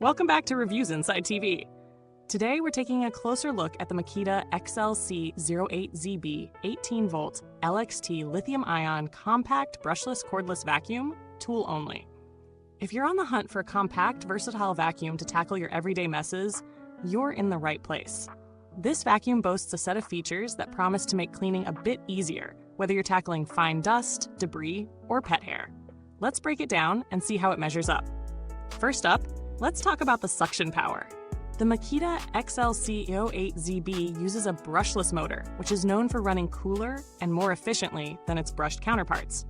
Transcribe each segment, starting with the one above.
Welcome back to Reviewsinsidetv. Today we're taking a closer look at the Makita XLC08ZB 18-volt LXT lithium-ion compact brushless cordless vacuum, tool only. If you're on the hunt for a compact, versatile vacuum to tackle your everyday messes, you're in the right place. This vacuum boasts a set of features that promise to make cleaning a bit easier, whether you're tackling fine dust, debris, or pet hair. Let's break it down and see how it measures up. First up, let's talk about the suction power. The Makita XLC08ZB uses a brushless motor, which is known for running cooler and more efficiently than its brushed counterparts.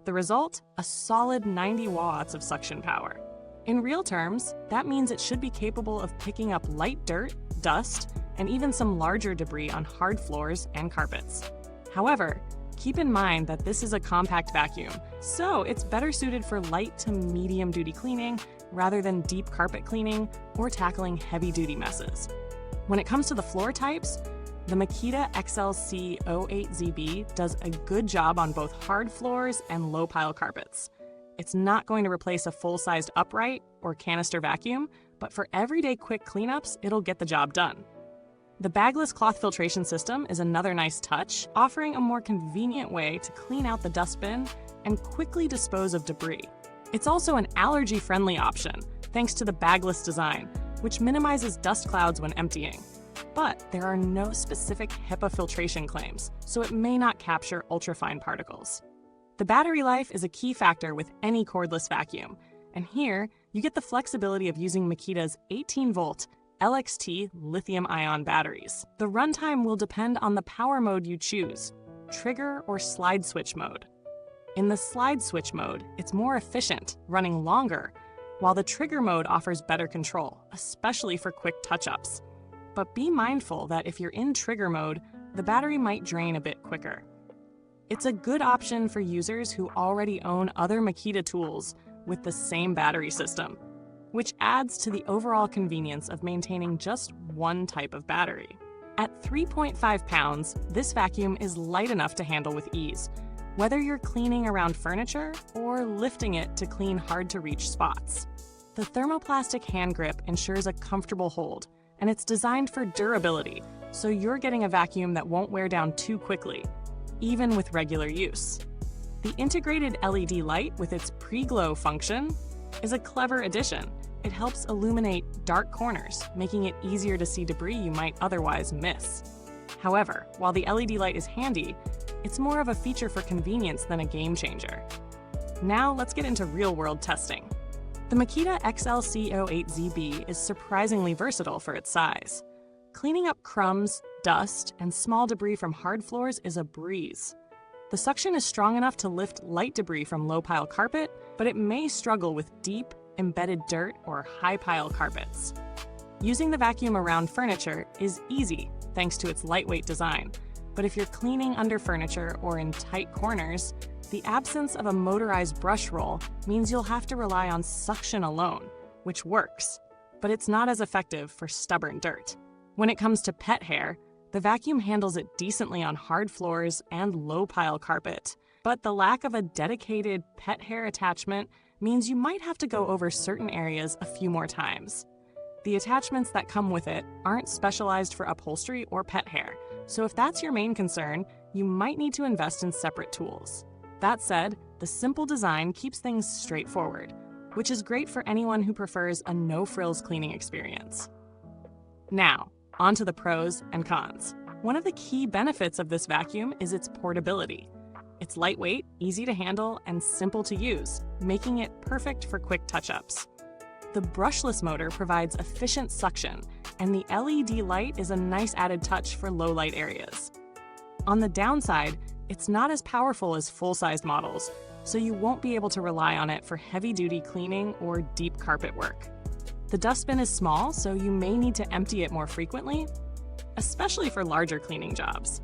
The result? A solid 90 watts of suction power. In real terms, that means it should be capable of picking up light dirt, dust, and even some larger debris on hard floors and carpets. However, keep in mind that this is a compact vacuum, so it's better suited for light to medium-duty cleaning rather than deep carpet cleaning or tackling heavy-duty messes. When it comes to the floor types, the Makita XLC08ZB does a good job on both hard floors and low-pile carpets. It's not going to replace a full-sized upright or canister vacuum, but for everyday quick cleanups, it'll get the job done. The bagless cloth filtration system is another nice touch, offering a more convenient way to clean out the dustbin and quickly dispose of debris. It's also an allergy-friendly option, thanks to the bagless design, which minimizes dust clouds when emptying. But there are no specific HEPA filtration claims, so it may not capture ultrafine particles. The battery life is a key factor with any cordless vacuum, and here you get the flexibility of using Makita's 18-volt LXT lithium-ion batteries. The runtime will depend on the power mode you choose, trigger or slide switch mode. In the slide switch mode, it's more efficient, running longer, while the trigger mode offers better control, especially for quick touch-ups. But be mindful that if you're in trigger mode, the battery might drain a bit quicker. It's a good option for users who already own other Makita tools with the same battery system, which adds to the overall convenience of maintaining just one type of battery. At 3.5 pounds, this vacuum is light enough to handle with ease, whether you're cleaning around furniture or lifting it to clean hard-to-reach spots. The thermoplastic hand grip ensures a comfortable hold, and it's designed for durability, so you're getting a vacuum that won't wear down too quickly, even with regular use. The integrated LED light with its Preglow function is a clever addition. It helps illuminate dark corners, making it easier to see debris you might otherwise miss. However, while the LED light is handy, it's more of a feature for convenience than a game changer. Now let's get into real-world testing. The Makita XLC08ZB is surprisingly versatile for its size. Cleaning up crumbs, dust, and small debris from hard floors is a breeze. The suction is strong enough to lift light debris from low-pile carpet, but it may struggle with deep, embedded dirt or high-pile carpets. Using the vacuum around furniture is easy thanks to its lightweight design, but if you're cleaning under furniture or in tight corners, the absence of a motorized brush roll means you'll have to rely on suction alone, which works, but it's not as effective for stubborn dirt. When it comes to pet hair, the vacuum handles it decently on hard floors and low-pile carpet, but the lack of a dedicated pet hair attachment means you might have to go over certain areas a few more times. The attachments that come with it aren't specialized for upholstery or pet hair, so if that's your main concern, you might need to invest in separate tools. That said, the simple design keeps things straightforward, which is great for anyone who prefers a no-frills cleaning experience. Now, on to the pros and cons. One of the key benefits of this vacuum is its portability. It's lightweight, easy to handle, and simple to use, making it perfect for quick touch-ups. The brushless motor provides efficient suction, and the LED light is a nice added touch for low-light areas. On the downside, it's not as powerful as full-sized models, so you won't be able to rely on it for heavy-duty cleaning or deep carpet work. The dustbin is small, so you may need to empty it more frequently, especially for larger cleaning jobs.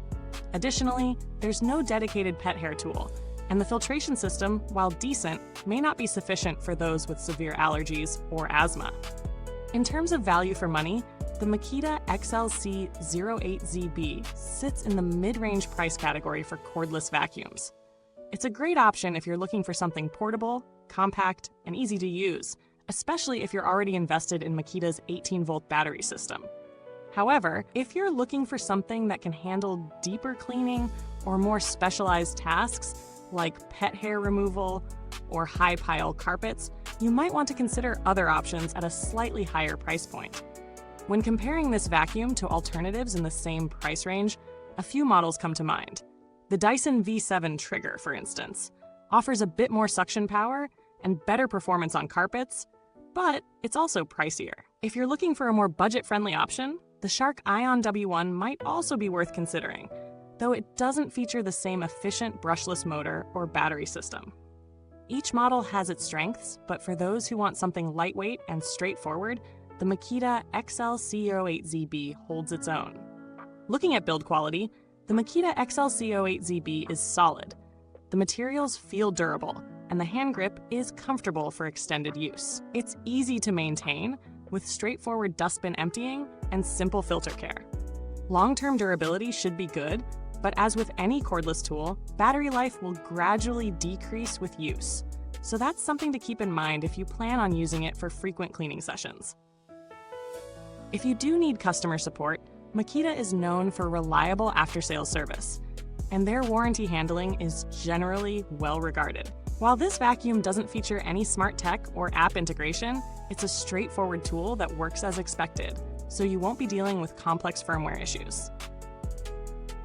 Additionally, there's no dedicated pet hair tool, and the filtration system, while decent, may not be sufficient for those with severe allergies or asthma. In terms of value for money, the Makita XLC08ZB sits in the mid-range price category for cordless vacuums. It's a great option if you're looking for something portable, compact, and easy to use, especially if you're already invested in Makita's 18-volt battery system. However, if you're looking for something that can handle deeper cleaning or more specialized tasks like pet hair removal or high-pile carpets, you might want to consider other options at a slightly higher price point. When comparing this vacuum to alternatives in the same price range, a few models come to mind. The Dyson V7 Trigger, for instance, offers a bit more suction power and better performance on carpets, but it's also pricier. If you're looking for a more budget-friendly option, the Shark Ion W1 might also be worth considering, though it doesn't feature the same efficient brushless motor or battery system. Each model has its strengths, but for those who want something lightweight and straightforward, the Makita XLC08ZB holds its own. Looking at build quality, the Makita XLC08ZB is solid. The materials feel durable, and the hand grip is comfortable for extended use. It's easy to maintain, with straightforward dustbin emptying and simple filter care. Long-term durability should be good, but as with any cordless tool, battery life will gradually decrease with use. So that's something to keep in mind if you plan on using it for frequent cleaning sessions. If you do need customer support, Makita is known for reliable after-sales service, and their warranty handling is generally well regarded. While this vacuum doesn't feature any smart tech or app integration, it's a straightforward tool that works as expected, so you won't be dealing with complex firmware issues.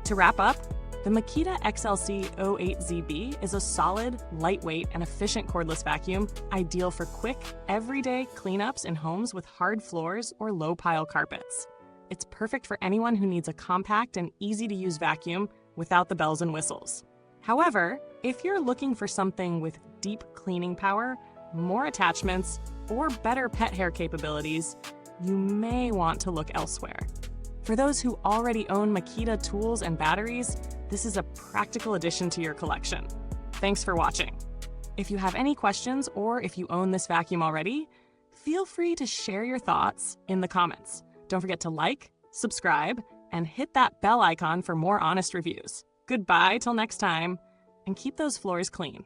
To wrap up, the Makita XLC08ZB is a solid, lightweight, and efficient cordless vacuum ideal for quick, everyday cleanups in homes with hard floors or low-pile carpets. It's perfect for anyone who needs a compact and easy-to-use vacuum without the bells and whistles. However, if you're looking for something with deep cleaning power, more attachments, or better pet hair capabilities, you may want to look elsewhere. For those who already own Makita tools and batteries, this is a practical addition to your collection. Thanks for watching. If you have any questions or if you own this vacuum already, feel free to share your thoughts in the comments. Don't forget to like, subscribe, and hit that bell icon for more honest reviews. Goodbye till next time, and keep those floors clean.